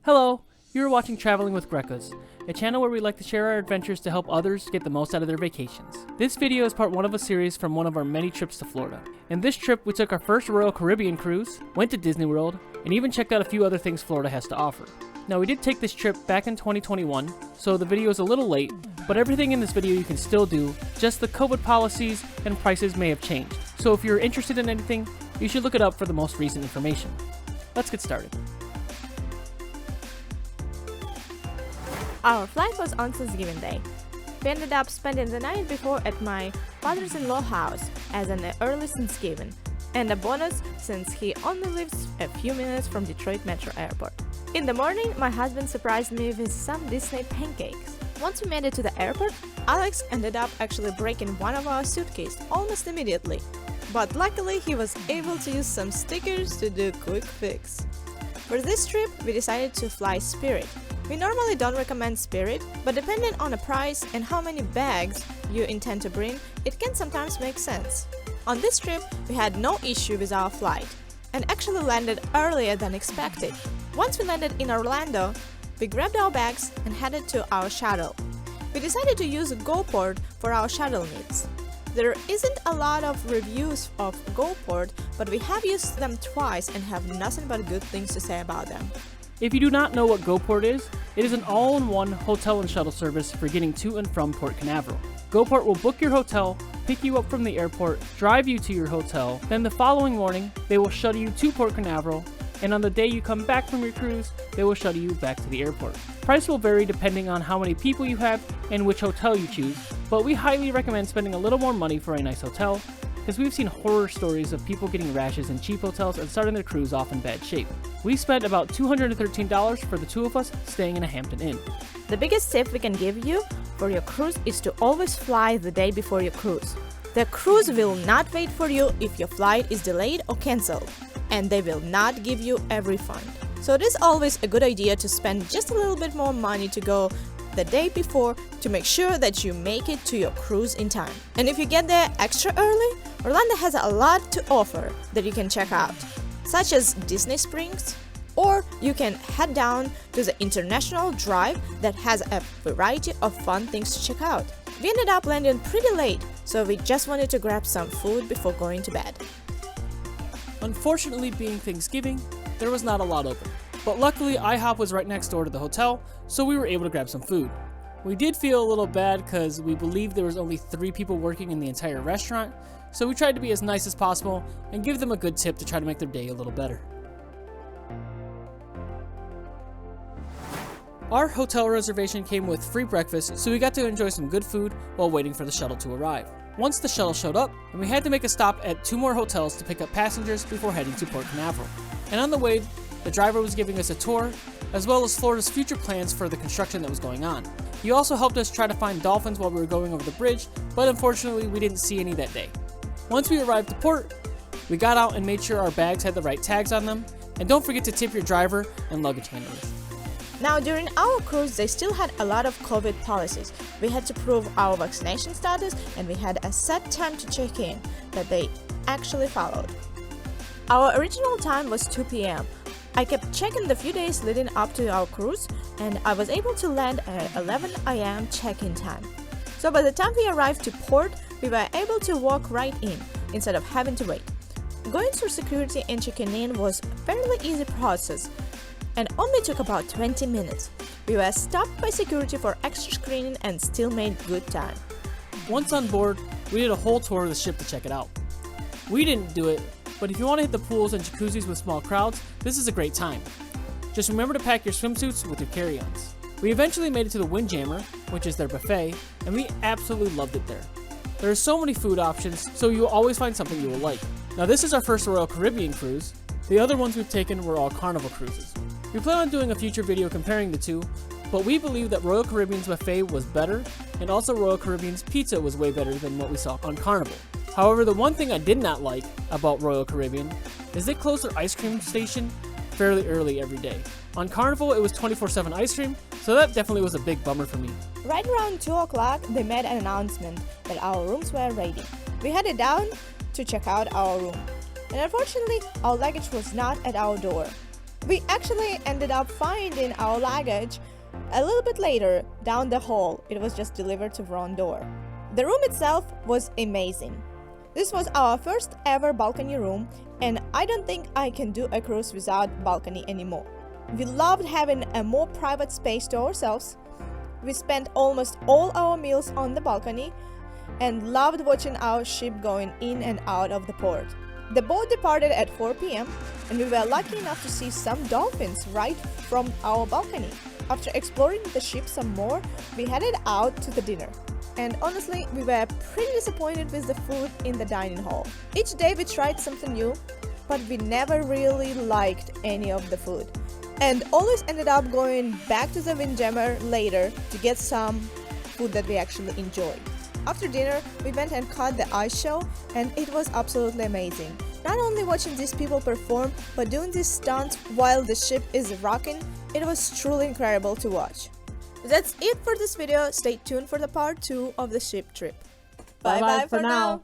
Hello, you're watching Traveling with Grecos, a channel where we like to share our adventures to help others get the most out of their vacations. This video is part one of a series from one of our many trips to Florida. In this trip, we took our first Royal Caribbean cruise, went to Disney World, and even checked out a few other things Florida has to offer. Now, we did take this trip back in 2021, so the video is a little late, but everything in this video you can still do, just the COVID policies and prices may have changed. So if you're interested in anything, you should look it up for the most recent information. Let's get started. Our flight was on Thanksgiving Day. We ended up spending the night before at my father-in-law house as an early Thanksgiving, and a bonus since he only lives a few minutes from Detroit Metro Airport. In the morning, my husband surprised me with some Disney pancakes. Once we made it to the airport, Alex ended up actually breaking one of our suitcases almost immediately, but luckily he was able to use some stickers to do a quick fix. For this trip, we decided to fly Spirit. We normally don't recommend Spirit, but depending on the price and how many bags you intend to bring, it can sometimes make sense. On this trip, we had no issue with our flight, and actually landed earlier than expected. Once we landed in Orlando, we grabbed our bags and headed to our shuttle. We decided to use GoPort for our shuttle needs. There isn't a lot of reviews of GoPort, but we have used them twice and have nothing but good things to say about them. If you do not know what GoPort is, it is an all-in-one hotel and shuttle service for getting to and from Port Canaveral. GoPort will book your hotel, pick you up from the airport, drive you to your hotel, then the following morning, they will shuttle you to Port Canaveral, and on the day you come back from your cruise, they will shuttle you back to the airport. Price will vary depending on how many people you have and which hotel you choose, but we highly recommend spending a little more money for a nice hotel, because we've seen horror stories of people getting rashes in cheap hotels and starting their cruise off in bad shape. We spent about $213 for the two of us staying in a Hampton Inn. The biggest tip we can give you for your cruise is to always fly the day before your cruise. The cruise will not wait for you if your flight is delayed or cancelled, and they will not give you a refund. So it is always a good idea to spend just a little bit more money to go the day before to make sure that you make it to your cruise in time. And if you get there extra early, Orlando has a lot to offer that you can check out, such as Disney Springs, or you can head down to the International Drive that has a variety of fun things to check out. We ended up landing pretty late, so we just wanted to grab some food before going to bed. Unfortunately, being Thanksgiving, there was not a lot open. But luckily, IHOP was right next door to the hotel, so we were able to grab some food. We did feel a little bad because we believed there was only 3 people working in the entire restaurant, so we tried to be as nice as possible and give them a good tip to try to make their day a little better. Our hotel reservation came with free breakfast, so we got to enjoy some good food while waiting for the shuttle to arrive. Once the shuttle showed up, and we had to make a stop at 2 more hotels to pick up passengers before heading to Port Canaveral. And on the way, the driver was giving us a tour, as well as Florida's future plans for the construction that was going on. He also helped us try to find dolphins while we were going over the bridge, but unfortunately we didn't see any that day. Once we arrived at port, we got out and made sure our bags had the right tags on them, and don't forget to tip your driver and luggage handlers. Now, during our cruise, they still had a lot of COVID policies. We had to prove our vaccination status, and we had a set time to check in that they actually followed. Our original time was 2 p.m. I kept checking the few days leading up to our cruise, and I was able to land at 11 a.m. check-in time. So by the time we arrived to port, we were able to walk right in, instead of having to wait. Going through security and checking in was a fairly easy process, and only took about 20 minutes. We were stopped by security for extra screening and still made good time. Once on board, we did a whole tour of the ship to check it out. We didn't do it, but if you want to hit the pools and jacuzzis with small crowds, this is a great time. Just remember to pack your swimsuits with your carry-ons. We eventually made it to the Windjammer, which is their buffet, and we absolutely loved it there. There are so many food options, so you will always find something you will like. Now, this is our first Royal Caribbean cruise. The other ones we've taken were all Carnival cruises. We plan on doing a future video comparing the two, but we believe that Royal Caribbean's buffet was better, and also Royal Caribbean's pizza was way better than what we saw on Carnival. However, the one thing I did not like about Royal Caribbean is they closed their ice cream station fairly early every day. On Carnival, it was 24/7 ice cream, so that definitely was a big bummer for me. Right around 2 o'clock, they made an announcement that our rooms were ready. We headed down to check out our room, and unfortunately, our luggage was not at our door. We actually ended up finding our luggage a little bit later down the hall. It was just delivered to front door. The room itself was amazing. This was our first ever balcony room, and I don't think I can do a cruise without balcony anymore. We loved having a more private space to ourselves. We spent almost all our meals on the balcony and loved watching our ship going in and out of the port. The boat departed at 4 p.m. and we were lucky enough to see some dolphins right from our balcony. After exploring the ship some more, we headed out to the dinner. And honestly, we were pretty disappointed with the food in the dining hall. Each day we tried something new, but we never really liked any of the food. And always ended up going back to the Windjammer later to get some food that we actually enjoyed. After dinner, we went and caught the ice show, and it was absolutely amazing. Not only watching these people perform, but doing these stunts while the ship is rocking, it was truly incredible to watch. That's it for this video. Stay tuned for the part 2 of the ship trip. Bye bye for now.